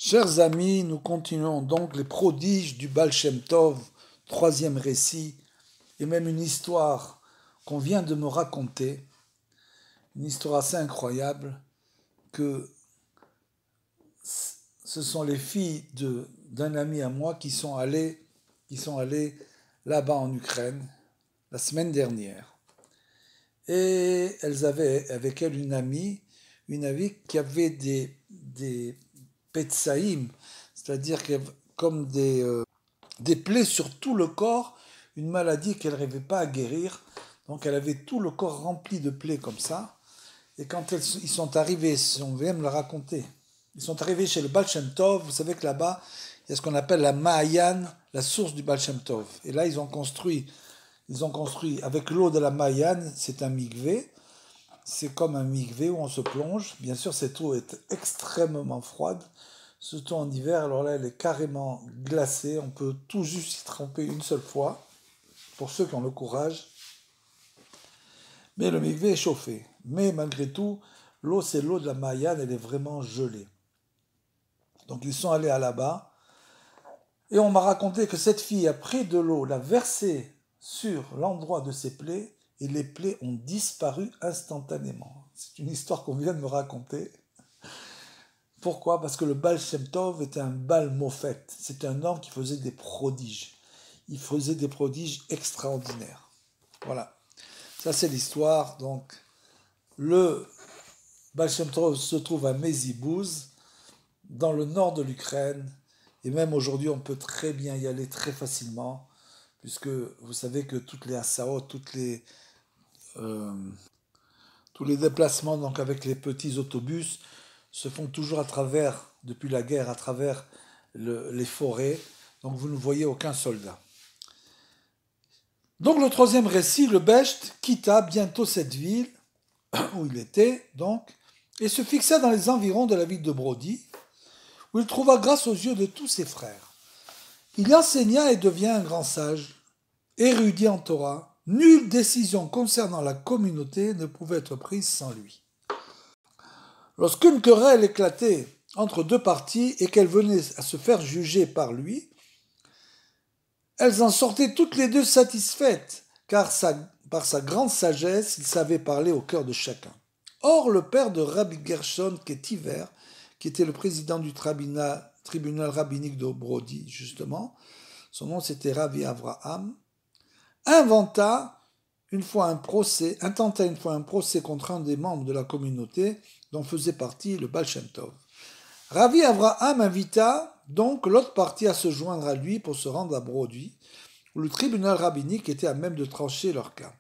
Chers amis, nous continuons donc les prodiges du Baal Shem Tov, troisième récit, et même une histoire qu'on vient de me raconter, une histoire assez incroyable, que ce sont les filles d'un ami à moi qui sont allées là-bas en Ukraine la semaine dernière. Et elles avaient avec elles une amie qui avait des petsaïm, c'est-à-dire comme des plaies sur tout le corps, une maladie qu'elle n'arrivait pas à guérir. Donc elle avait tout le corps rempli de plaies comme ça. Et quand ils sont arrivés, on vient me le raconter, ils sont arrivés chez le Baal Shem Tov, vous savez que là-bas, il y a ce qu'on appelle la Mahayan, la source du Baal Shem Tov. Et là, ils ont construit avec l'eau de la Mahayan, c'est un mikvé. C'est comme un mikvé où on se plonge. Bien sûr, cette eau est extrêmement froide, surtout en hiver. Alors là, elle est carrément glacée. On peut tout juste s'y tremper une seule fois, pour ceux qui ont le courage. Mais le mikvé est chauffé. Mais malgré tout, l'eau, c'est l'eau de la Mahayan, elle est vraiment gelée. Donc ils sont allés à là-bas. Et on m'a raconté que cette fille a pris de l'eau, l'a versée sur l'endroit de ses plaies, et les plaies ont disparu instantanément. C'est une histoire qu'on vient de me raconter. Pourquoi? Parce que le Baal Shem Tov était un Baal Mofet. C'était un homme qui faisait des prodiges. Il faisait des prodiges extraordinaires. Voilà. Ça, c'est l'histoire. Donc, le Baal Shem Tov se trouve à Mézibouz, dans le nord de l'Ukraine. Et même aujourd'hui, on peut très bien y aller très facilement, puisque vous savez que toutes les assaots, tous les déplacements donc avec les petits autobus se font toujours depuis la guerre, à travers les forêts. Donc vous ne voyez aucun soldat. Donc le troisième récit, le Besht quitta bientôt cette ville où il était, donc, et se fixa dans les environs de la ville de Brody, où il trouva grâce aux yeux de tous ses frères. Il enseigna et devient un grand sage, érudit en Torah. Nulle décision concernant la communauté ne pouvait être prise sans lui. Lorsqu'une querelle éclatait entre deux parties et qu'elles venaient à se faire juger par lui, elles en sortaient toutes les deux satisfaites, car par sa grande sagesse, il savait parler au cœur de chacun. Or, le père de Rabbi Gershon Ketiver, qui était le président du tribunal rabbinique de Brody, justement, son nom c'était Ravi Avraham, intenta une fois un procès contre un des membres de la communauté dont faisait partie le Baal Shem Tov. Ravi Avraham invita donc l'autre partie à se joindre à lui pour se rendre à Brody, où le tribunal rabbinique était à même de trancher leur cas.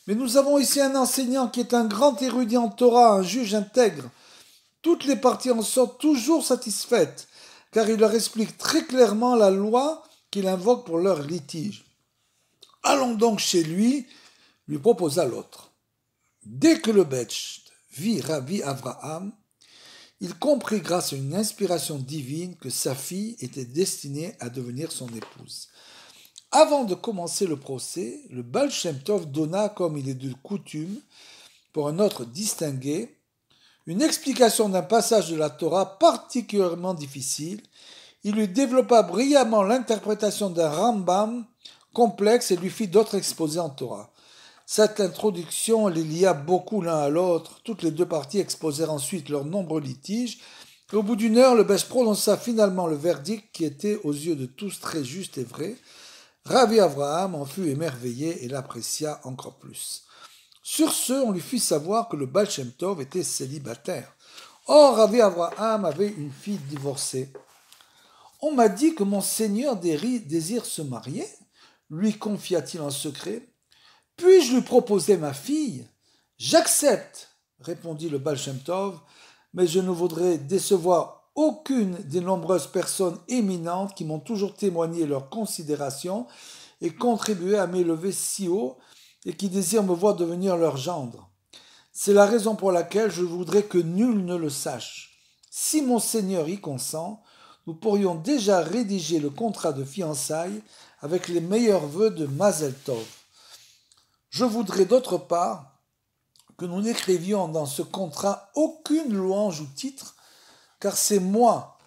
Mais nous avons ici un enseignant qui est un grand érudit en Torah, un juge intègre. Toutes les parties en sortent toujours satisfaites, car il leur explique très clairement la loi qu'il invoque pour leur litige. Allons donc chez lui proposa l'autre. Dès que le Besht vit Rabbi Avraham, il comprit grâce à une inspiration divine que sa fille était destinée à devenir son épouse. Avant de commencer le procès, le Baal Shem Tov donna, comme il est de coutume, pour un autre distingué, une explication d'un passage de la Torah particulièrement difficile. Il lui développa brillamment l'interprétation d'un Rambam complexe et lui fit d'autres exposés en Torah. Cette introduction les lia beaucoup l'un à l'autre. Toutes les deux parties exposèrent ensuite leurs nombreux litiges. Et au bout d'une heure, le Besht prononça finalement le verdict qui était aux yeux de tous très juste et vrai. Rabbi Avraham en fut émerveillé et l'apprécia encore plus. Sur ce, on lui fit savoir que le Baal Shem Tov était célibataire. Or, Rabbi Avraham avait une fille divorcée. On m'a dit que mon seigneur désire se marier, lui confia-t-il en secret. Puis-je lui proposer ma fille? J'accepte, répondit le Baal Shem Tov, mais je ne voudrais décevoir aucune des nombreuses personnes éminentes qui m'ont toujours témoigné leur considération et contribué à m'élever si haut et qui désirent me voir devenir leur gendre. C'est la raison pour laquelle je voudrais que nul ne le sache. Si mon Seigneur y consent, nous pourrions déjà rédiger le contrat de fiançailles avec les meilleurs vœux de Mazel Tov. Je voudrais d'autre part que nous n'écrivions dans ce contrat aucune louange ou titre, car c'est moi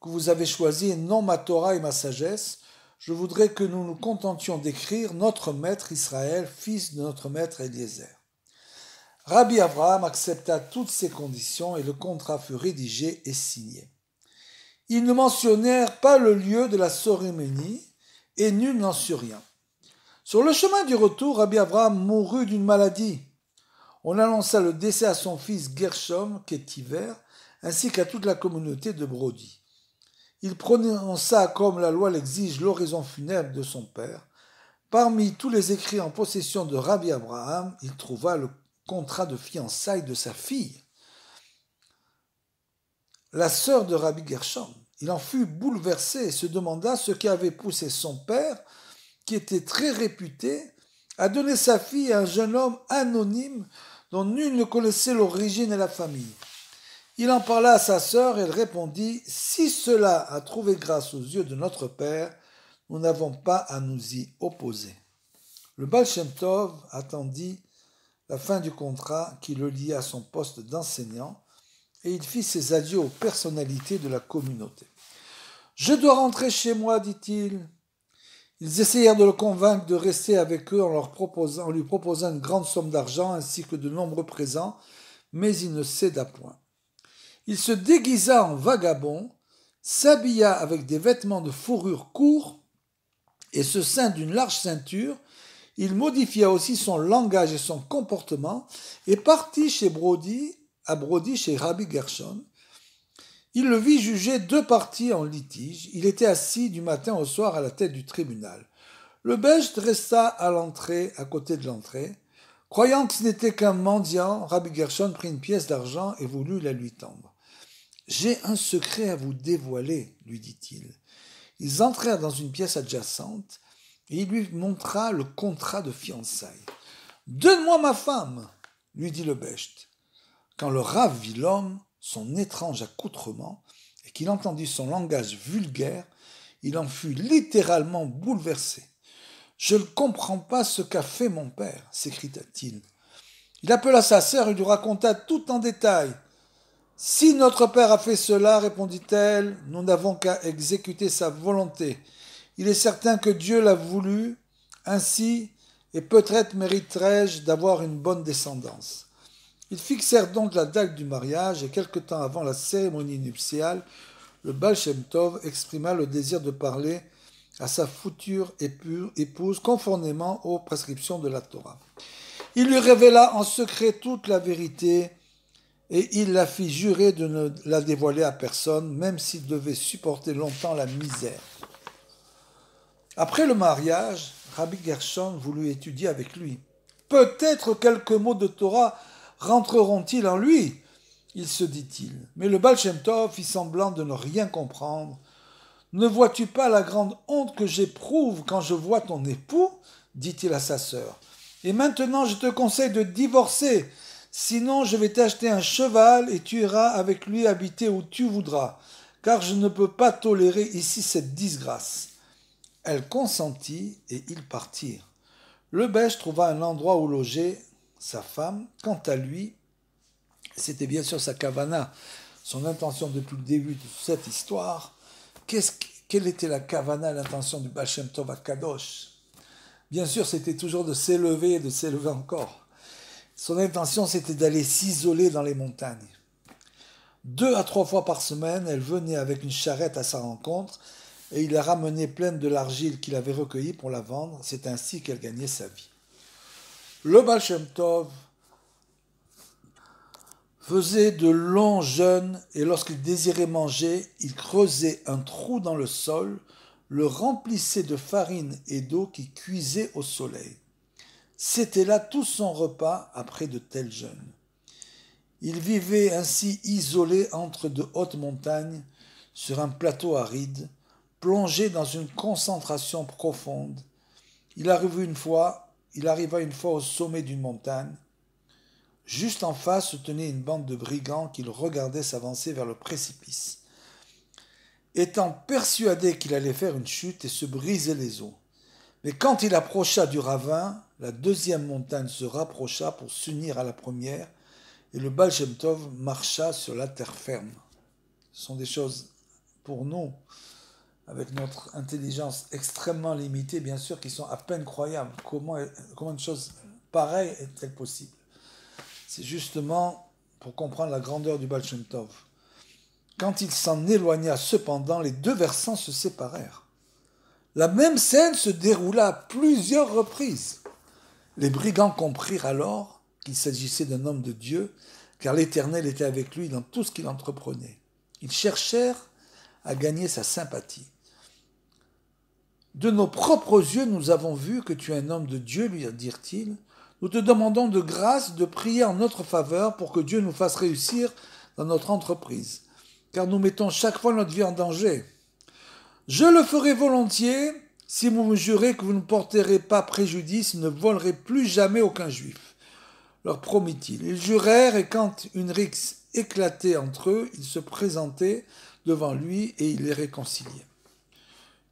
que vous avez choisi, et non ma Torah et ma sagesse. Je voudrais que nous nous contentions d'écrire notre maître Israël, fils de notre maître Eliezer. Rabbi Abraham accepta toutes ces conditions et le contrat fut rédigé et signé. Ils ne mentionnèrent pas le lieu de la cérémonie et nul n'en sut rien. Sur le chemin du retour, Rabbi Abraham mourut d'une maladie. On annonça le décès à son fils Gershom, Kétiver, ainsi qu'à toute la communauté de Brody. Il prononça, comme la loi l'exige, l'oraison funèbre de son père. Parmi tous les écrits en possession de Rabbi Abraham, il trouva le contrat de fiançailles de sa fille, la sœur de Rabbi Gershom. Il en fut bouleversé et se demanda ce qui avait poussé son père, qui était très réputé, à donner sa fille à un jeune homme anonyme dont nul ne connaissait l'origine et la famille. Il en parla à sa sœur et elle répondit « Si cela a trouvé grâce aux yeux de notre père, nous n'avons pas à nous y opposer. » Le Baal Shem Tov attendit la fin du contrat qui le lia à son poste d'enseignant et il fit ses adieux aux personnalités de la communauté. « Je dois rentrer chez moi, dit-il. » Ils essayèrent de le convaincre de rester avec eux en lui proposant une grande somme d'argent ainsi que de nombreux présents, mais il ne céda point. Il se déguisa en vagabond, s'habilla avec des vêtements de fourrure courts et se ceint d'une large ceinture. Il modifia aussi son langage et son comportement et partit à Brody chez Rabbi Gershom. Il le vit juger 2 parties en litige. Il était assis du matin au soir à la tête du tribunal. Le Bejd resta à côté de l'entrée. Croyant que ce n'était qu'un mendiant, Rabbi Gershom prit une pièce d'argent et voulut la lui tendre. « J'ai un secret à vous dévoiler, lui dit-il. » Ils entrèrent dans une pièce adjacente et il lui montra le contrat de fiançailles. « Donne-moi ma femme, lui dit le Bejd. Quand le Rav vit l'homme, son étrange accoutrement, et qu'il entendit son langage vulgaire, il en fut littéralement bouleversé. « Je ne comprends pas ce qu'a fait mon père, s'écria-t-il. Il appela sa sœur et lui raconta tout en détail. « Si notre père a fait cela, répondit-elle, nous n'avons qu'à exécuter sa volonté. Il est certain que Dieu l'a voulu ainsi, et peut-être mériterai-je d'avoir une bonne descendance. » Ils fixèrent donc la date du mariage et quelque temps avant la cérémonie nuptiale, le Baal Shem Tov exprima le désir de parler à sa future épouse conformément aux prescriptions de la Torah. Il lui révéla en secret toute la vérité et il la fit jurer de ne la dévoiler à personne, même s'il devait supporter longtemps la misère. Après le mariage, Rabbi Gershom voulut étudier avec lui. Peut-être quelques mots de Torah rentreront-ils en lui, il se dit-il. Mais le Baal Shem Tov fit semblant de ne rien comprendre. Ne vois-tu pas la grande honte que j'éprouve quand je vois ton époux, dit-il à sa sœur. Et maintenant je te conseille de divorcer, sinon je vais t'acheter un cheval et tu iras avec lui habiter où tu voudras, car je ne peux pas tolérer ici cette disgrâce. Elle consentit et ils partirent. Le Bejd trouva un endroit où loger sa femme. Quant à lui, c'était bien sûr sa kavana, son intention depuis le début de cette histoire. Quelle était la kavana, l'intention du Baal Shem Tov HaKadosh? Bien sûr, c'était toujours de s'élever et de s'élever encore. Son intention, c'était d'aller s'isoler dans les montagnes. 2 à 3 fois par semaine, elle venait avec une charrette à sa rencontre et il la ramenait pleine de l'argile qu'il avait recueillie pour la vendre. C'est ainsi qu'elle gagnait sa vie. Le Baal Shem Tov faisait de longs jeûnes et lorsqu'il désirait manger, il creusait un trou dans le sol, le remplissait de farine et d'eau qui cuisait au soleil. C'était là tout son repas après de tels jeûnes. Il vivait ainsi isolé entre de hautes montagnes, sur un plateau aride, plongé dans une concentration profonde. Il arriva une fois au sommet d'une montagne. Juste en face se tenait une bande de brigands qui le regardaient s'avancer vers le précipice. Étant persuadé qu'il allait faire une chute et se briser les os. Mais quand il approcha du ravin, la deuxième montagne se rapprocha pour s'unir à la première et le Baal Shem Tov marcha sur la terre ferme. Ce sont des choses pour nous, avec notre intelligence extrêmement limitée, bien sûr, qui sont à peine croyables. Comment une chose pareille est-elle possible? C'est justement pour comprendre la grandeur du Baal Shem Tov. Quand il s'en éloigna cependant, les deux versants se séparèrent. La même scène se déroula à plusieurs reprises. Les brigands comprirent alors qu'il s'agissait d'un homme de Dieu, car l'Éternel était avec lui dans tout ce qu'il entreprenait. Ils cherchèrent à gagner sa sympathie. De nos propres yeux, nous avons vu que tu es un homme de Dieu, lui dirent-ils. Nous te demandons de grâce de prier en notre faveur pour que Dieu nous fasse réussir dans notre entreprise, car nous mettons chaque fois notre vie en danger. Je le ferai volontiers si vous me jurez que vous ne porterez pas préjudice et ne volerez plus jamais aucun juif, leur promit-il. Ils jurèrent et quand une rixe éclatait entre eux, ils se présentaient devant lui et il les réconciliait.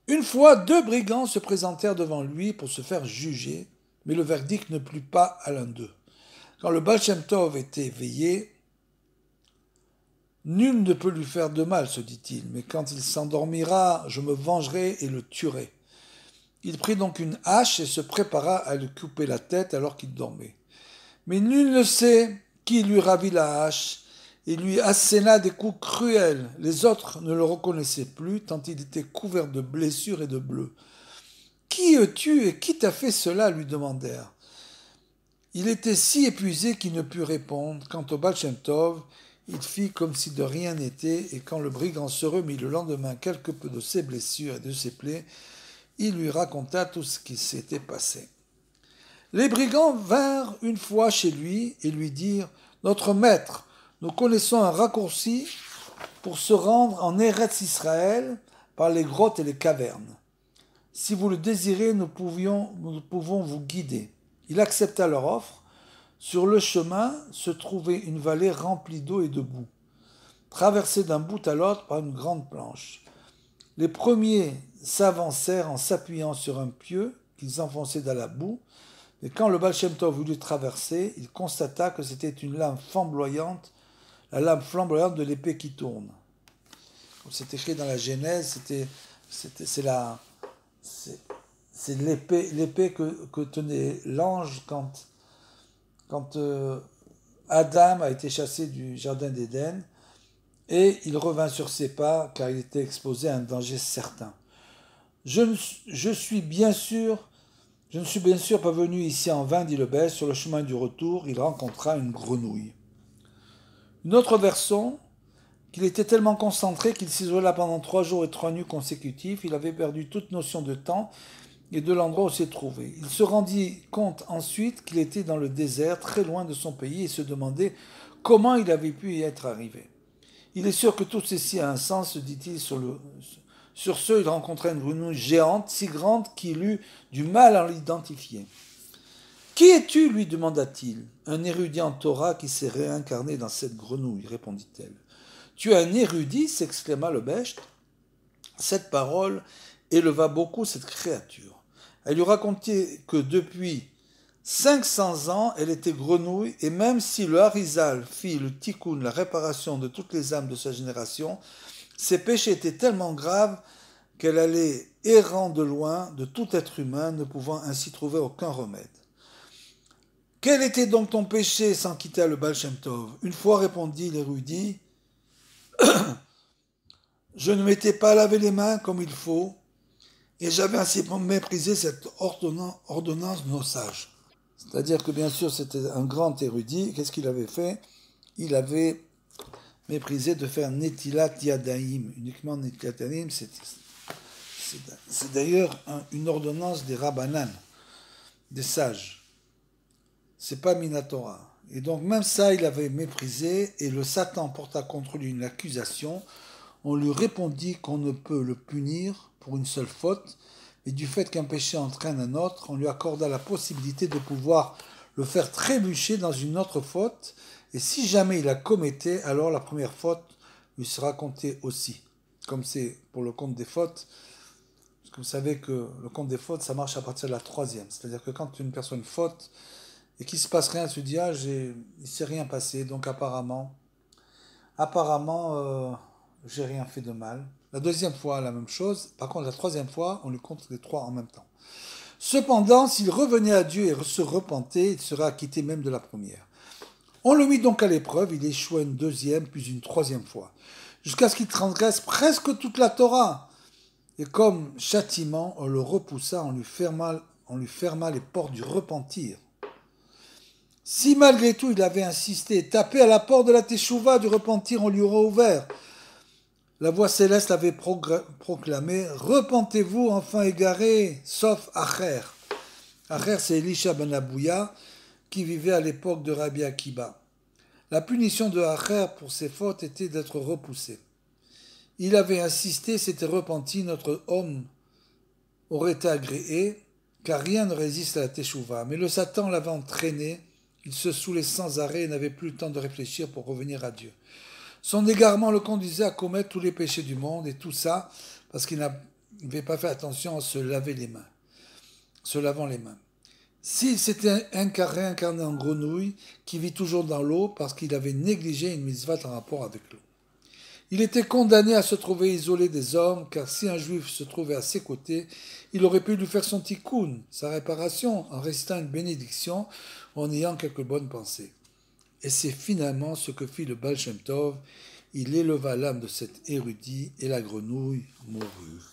Une fois, deux brigands se présentèrent devant lui pour se faire juger, mais le verdict ne plut pas à l'un d'eux. Quand le Baal Shem Tov était éveillé, nul ne peut lui faire de mal, se dit-il, mais quand il s'endormira, je me vengerai et le tuerai. Il prit donc une hache et se prépara à lui couper la tête alors qu'il dormait. Mais nul ne sait qui lui ravit la hache et lui asséna des coups cruels. Les autres ne le reconnaissaient plus, tant il était couvert de blessures et de bleus. « Qui es-tu et qui t'a fait cela ?» lui demandèrent. Il était si épuisé qu'il ne put répondre. Quant au Baal Shem Tov, il fit comme si de rien n'était, et quand le brigand se remit le lendemain quelque peu de ses blessures et de ses plaies, il lui raconta tout ce qui s'était passé. Les brigands vinrent une fois chez lui et lui dirent « Notre maître, nous connaissons un raccourci pour se rendre en Eretz Israël par les grottes et les cavernes. Si vous le désirez, nous pouvons vous guider. » Il accepta leur offre. Sur le chemin se trouvait une vallée remplie d'eau et de boue, traversée d'un bout à l'autre par une grande planche. Les premiers s'avancèrent en s'appuyant sur un pieu qu'ils enfonçaient dans la boue, et quand le Baal Shem Tov voulut traverser, il constata que c'était une lame flamboyante, la lame flamboyante de l'épée qui tourne. Comme c'est écrit dans la Genèse, c'est l'épée que tenait l'ange quand Adam a été chassé du jardin d'Éden, et il revint sur ses pas car il était exposé à un danger certain. Je ne suis bien sûr pas venu ici en vain, dit le Belge. Sur le chemin du retour, il rencontra une grenouille. Une autre version, qu'il était tellement concentré qu'il s'isola pendant 3 jours et 3 nuits consécutifs, il avait perdu toute notion de temps et de l'endroit où il s'est trouvé. Il se rendit compte ensuite qu'il était dans le désert, très loin de son pays, et se demandait comment il avait pu y être arrivé. Il est sûr que tout ceci a un sens, se dit-il. Sur ce, il rencontra une grenouille géante, si grande qu'il eut du mal à l'identifier. « Qui es-tu » lui demanda-t-il. « Un érudit en Torah qui s'est réincarné dans cette grenouille, répondit-elle. « Tu es un érudit » s'exclama le Besht. Cette parole éleva beaucoup cette créature. Elle lui racontait que depuis 500 ans, elle était grenouille, et même si le Harizal fit le tikkun, la réparation de toutes les âmes de sa génération, ses péchés étaient tellement graves qu'elle allait errant de loin de tout être humain, ne pouvant ainsi trouver aucun remède. « Quel était donc ton péché ?» s'enquita le Baal Shem Tov. Une fois, répondit l'érudit, je ne m'étais pas lavé les mains comme il faut, et j'avais ainsi méprisé cette ordonnance de nos sages. C'est-à-dire que bien sûr c'était un grand érudit. Qu'est-ce qu'il avait fait? Il avait méprisé de faire Netilat Yadayim. Uniquement Netilat Yadayim, c'est d'ailleurs une ordonnance des Rabbanan, des sages. C'est pas Minatora. Et donc même ça, il avait méprisé, et le Satan porta contre lui une accusation. On lui répondit qu'on ne peut le punir pour une seule faute, et du fait qu'un péché entraîne un autre, on lui accorda la possibilité de pouvoir le faire trébucher dans une autre faute, et si jamais il la commettait, alors la première faute lui sera comptée aussi. Comme c'est pour le compte des fautes, parce que vous savez que le compte des fautes, ça marche à partir de la 3e. C'est-à-dire que quand une personne faute, et qu'il ne se passe rien, elle se dit « Ah, il ne s'est rien passé », donc apparemment, j'ai rien fait de mal. La deuxième fois, la même chose. Par contre, la troisième fois, on lui compte les trois en même temps. Cependant, s'il revenait à Dieu et se repentait, il serait acquitté même de la première. On le mit donc à l'épreuve, il échoua une deuxième, puis une troisième fois, jusqu'à ce qu'il transgresse presque toute la Torah. Et comme châtiment, on le repoussa, on lui ferma les portes du repentir. Si malgré tout il avait insisté et tapé à la porte de la Teshuvah du repentir, on lui aurait ouvert. La voix céleste avait proclamé « Repentez-vous, enfin égarés, sauf Acher ». Acher, c'est Elisha ben Abouya, qui vivait à l'époque de Rabbi Akiba. La punition de Acher pour ses fautes était d'être repoussé. Il avait insisté, s'était repenti, notre homme aurait été agréé, car rien ne résiste à la Teshuvah. Mais le Satan l'avait entraîné, il se saoulait sans arrêt et n'avait plus le temps de réfléchir pour revenir à Dieu. Son égarement le conduisait à commettre tous les péchés du monde, et tout ça parce qu'il n'avait pas fait attention à se laver les mains, se lavant les mains. S'il s'était réincarné en grenouille, qui vit toujours dans l'eau parce qu'il avait négligé une mitzvah en rapport avec l'eau. Il était condamné à se trouver isolé des hommes, car si un juif se trouvait à ses côtés, il aurait pu lui faire son tikkun, sa réparation, en récitant une bénédiction, en ayant quelques bonnes pensées. Et c'est finalement ce que fit le Baal Shem Tov. Il éleva l'âme de cet érudit et la grenouille mourut.